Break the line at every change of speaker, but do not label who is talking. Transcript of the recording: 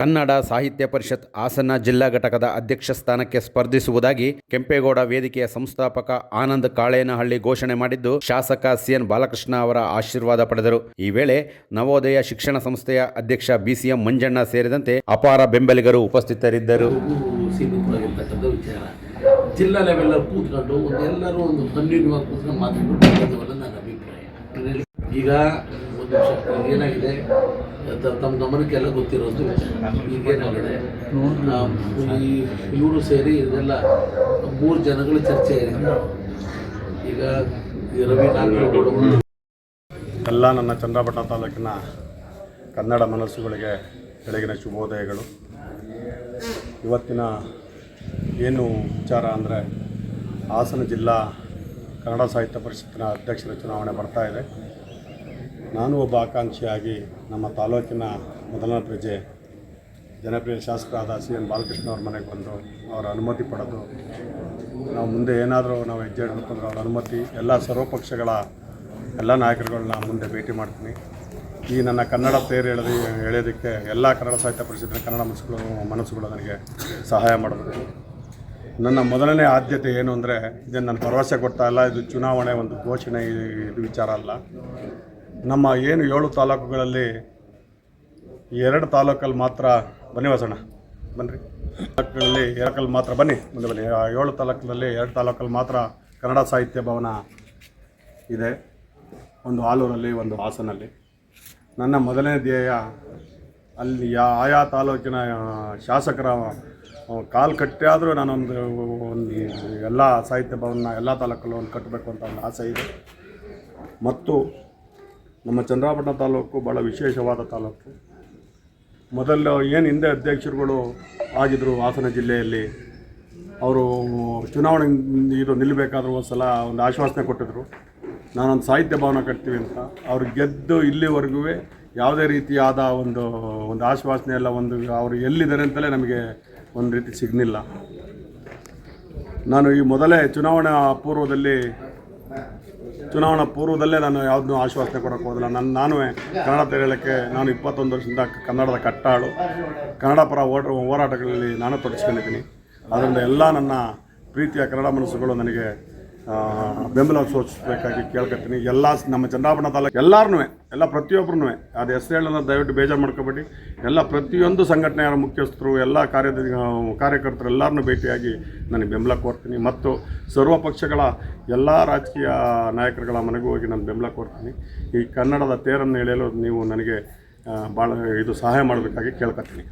ಕನ್ನಡ ಸಾಹಿತ್ಯ ಪರಿಷತ್ ಹಾಸನ ಜಿಲ್ಲಾ ಘಟಕದ ಅಧ್ಯಕ್ಷ ಸ್ಥಾನಕ್ಕೆ ಸ್ಪರ್ಧಿಸುವುದಾಗಿ ಕೆಂಪೇಗೌಡ ವೇದಿಕೆಯ ಸಂಸ್ಥಾಪಕ ಆನಂದ್ ಕಾಳೇನಹಳ್ಳಿ ಘೋಷಣೆ ಮಾಡಿದ್ದು, ಶಾಸಕ ಸಿಎನ್ ಬಾಲಕೃಷ್ಣ ಅವರ ಆಶೀರ್ವಾದ ಪಡೆದರು. ಈ ವೇಳೆ ನವೋದಯ ಶಿಕ್ಷಣ ಸಂಸ್ಥೆಯ ಅಧ್ಯಕ್ಷ ಬಿಸಿಎಂ ಮಂಜಣ್ಣ ಸೇರಿದಂತೆ ಅಪಾರ ಬೆಂಬಲಿಗರು ಉಪಸ್ಥಿತರಿದ್ದರು.
ಜಿಲ್ಲಾ ಲೆವೆಲ್ ಕೂತ್ಕೊಂಡು ಎಲ್ಲರೂ ಒಂದು ಕನ್ಯೂನ್ಯವಾಗಿ ಕೂತ್ಕೊಂಡು ಮಾತಾಡೋದು ನನ್ನ ಅಭಿಪ್ರಾಯ. ಈಗ ಒಂದು ನಿಮಿಷ ಏನಾಗಿದೆ, ತಮ್ಮ ಗಮನಕ್ಕೆಲ್ಲ ಗೊತ್ತಿರೋದು ಈಗೇನಾಗಿದೆ, ಇವರು ಸೇರಿ ಇದೆಲ್ಲ 3 ಜನಗಳು ಚರ್ಚೆ ಆಗಿದೆ. ಈಗ ರವಿ ನಾಗೇಗೌಡ
ಎಲ್ಲ ನನ್ನ ಚನ್ನರಾಯಪಟ್ಟಣ ತಾಲೂಕಿನ ಕನ್ನಡ ಮನಸ್ಸುಗಳಿಗೆ ಬೆಳಗಿನ ಶುಭೋದಯಗಳು. ಇವತ್ತಿನ ಏನು ವಿಚಾರ ಅಂದರೆ, ಹಾಸನ ಜಿಲ್ಲಾ ಕನ್ನಡ ಸಾಹಿತ್ಯ ಪರಿಷತ್ತಿನ ಅಧ್ಯಕ್ಷರ ಚುನಾವಣೆ ಬರ್ತಾ ಇದೆ. ನಾನು ಒಬ್ಬ ಆಕಾಂಕ್ಷಿಯಾಗಿ ನಮ್ಮ ತಾಲೂಕಿನ ಮೊದಲನೇ ಪ್ರಜೆ ಜನಪ್ರಿಯ ಶಾಸಕರಾದ ಸಿಎನ್ ಬಾಲಕೃಷ್ಣ ಅವ್ರ ಮನೆಗೆ ಬಂದು ಅವರ ಅನುಮತಿ ಪಡೆದು ನಾವು ಮುಂದೆ ಏನಾದರೂ ನಾವು ಹೆಜ್ಜೆ ಇಡಬೇಕಂದ್ರೆ ಅವರ ಅನುಮತಿ ಎಲ್ಲ ಸರ್ವಪಕ್ಷಗಳ ಎಲ್ಲ ನಾಯಕರುಗಳನ್ನ ಮುಂದೆ ಭೇಟಿ ಮಾಡ್ತೀನಿ. ಈ ನನ್ನ ಕನ್ನಡ ತೇರು ಎಳೆಯೋದಕ್ಕೆ ಎಲ್ಲ ಕನ್ನಡ ಸಾಹಿತ್ಯ ಪರಿಷತ್ತಿನ ಕನ್ನಡ ಮನಸ್ಸುಗಳು ನನಗೆ ಸಹಾಯ ಮಾಡಬೇಕು. ನನ್ನ ಮೊದಲನೇ ಆದ್ಯತೆ ಏನು ಅಂದರೆ, ಇದನ್ನು ನಾನು ಭರವಸೆ ಕೊಡ್ತಾ ಇಲ್ಲ, ಇದು ಚುನಾವಣೆ ಒಂದು ಘೋಷಣೆ, ಇದು ವಿಚಾರ ಅಲ್ಲ. ನಮ್ಮ ಏನು 7 ತಾಲೂಕುಗಳಲ್ಲಿ 2 ತಾಲೂಕಲ್ಲಿ ಮಾತ್ರ ಬನ್ನಿ ವಾಸಣ್ಣ ಬನ್ನಿರಿ ತಾಲೂಕುಗಳಲ್ಲಿ 2 ಮಾತ್ರ ಬನ್ನಿ ಮುಂದೆ ಬನ್ನಿ 7 ತಾಲೂಕಲ್ಲಿ 2 ತಾಲೂಕಲ್ಲಿ ಮಾತ್ರ ಕನ್ನಡ ಸಾಹಿತ್ಯ ಭವನ ಇದೆ. ಒಂದು ಆಲೂರಲ್ಲಿ, ಒಂದು ಹಾಸನಲ್ಲಿ. ನನ್ನ ಮೊದಲನೇ ಧ್ಯೇಯ ಅಲ್ಲಿ ಆಯಾ ತಾಲೂಕಿನ ಶಾಸಕರ ಕಾಲು ಕಟ್ಟೆ ಆದರೂ ನಾನೊಂದು ಎಲ್ಲ ಸಾಹಿತ್ಯ ಭವನ ಎಲ್ಲ ತಾಲೂಕಲ್ಲೂ ಒಂದು ಕಟ್ಟಬೇಕು ಅಂತ ಒಂದು ಆಸೆ ಇದೆ. ಮತ್ತು ನಮ್ಮ ಚನ್ನರಾಯಪಟ್ಟಣ ತಾಲೂಕು ಭಾಳ ವಿಶೇಷವಾದ ತಾಲೂಕು. ಮೊದಲು ಏನು ಹಿಂದೆ ಅಧ್ಯಕ್ಷರುಗಳು ಆಗಿದ್ದರು ಹಾಸನ ಜಿಲ್ಲೆಯಲ್ಲಿ, ಅವರು ಚುನಾವಣೆ ಇದು ನಿಲ್ಲಬೇಕಾದ್ರೂ ಒಂದು ಸಲ ಒಂದು ಆಶ್ವಾಸನೆ ಕೊಟ್ಟಿದ್ದರು, ನಾನೊಂದು ಸಾಹಿತ್ಯ ಭವನ ಕಟ್ತೀವಿ ಅಂತ. ಅವ್ರು ಗೆದ್ದು ಇಲ್ಲಿವರೆಗೂ ಯಾವುದೇ ರೀತಿಯಾದ ಒಂದು ಆಶ್ವಾಸನೆ ಎಲ್ಲ ಅವರು ಎಲ್ಲಿದ್ದಾರೆ ಅಂತಲೇ ನಮಗೆ ಒಂದು ರೀತಿ ಸಿಗಲಿಲ್ಲ. ನಾನು ಈ ಮೊದಲೇ ಚುನಾವಣಾ ಪೂರ್ವದಲ್ಲೇ ನಾನು ಯಾವುದನ್ನೂ ಆಶ್ವಾಸನೆ ಕೊಡೋಕ್ಕೆ ಹೋದಿಲ್ಲ. ನಾನು ಕನ್ನಡ ತೆರೆಯಲಿಕ್ಕೆ ನಾನು 21 ವರ್ಷದಿಂದ ಕನ್ನಡದ ಕಟ್ಟಾಳು, ಕನ್ನಡ ಪರ ಹೋರಾಟಗಳಲ್ಲಿ ನಾನು ತೊಡಗಿಸ್ಕೊಂಡಿದ್ದೀನಿ. ಆದ್ದರಿಂದ ಎಲ್ಲ ನನ್ನ ಪ್ರೀತಿಯ ಕನ್ನಡ ಮನಸ್ಸುಗಳು ನನಗೆ ಬೆಂಬಲ ಸೂಚಿಸಬೇಕಾಗಿ ಕೇಳ್ಕೊತೀನಿ. ಎಲ್ಲ ನಮ್ಮ ಚನ್ನರಾಯಪಟ್ಟಣ ತಾಲೂಕು ಎಲ್ಲ ಪ್ರತಿಯೊಬ್ಬರೂ, ಅದು ಹೆಸರು ಹೇಳೋದನ್ನ ದಯವಿಟ್ಟು ಬೇಜಾರು ಮಾಡ್ಕೊಬೇಡಿ. ಎಲ್ಲ ಪ್ರತಿಯೊಂದು ಸಂಘಟನೆಯ ಮುಖ್ಯಸ್ಥರು, ಎಲ್ಲ ಕಾರ್ಯಕರ್ತರು ಎಲ್ಲರನ್ನೂ ಭೇಟಿಯಾಗಿ ನನಗೆ ಬೆಂಬಲ ಕೋರ್ತೀನಿ. ಮತ್ತು ಸರ್ವ ಪಕ್ಷಗಳ ಎಲ್ಲ ರಾಜಕೀಯ ನಾಯಕರುಗಳ ಮನೆಗೂ ಹೋಗಿ ನಾನು ಬೆಂಬಲ ಕೋರ್ತೀನಿ. ಈ ಕನ್ನಡದ ತೇರನ್ನು ಎಳೆಯಲು ನೀವು ನನಗೆ ಭಾಳ ಸಹಾಯ ಮಾಡಬೇಕಾಗಿ ಕೇಳ್ಕೊತೀನಿ.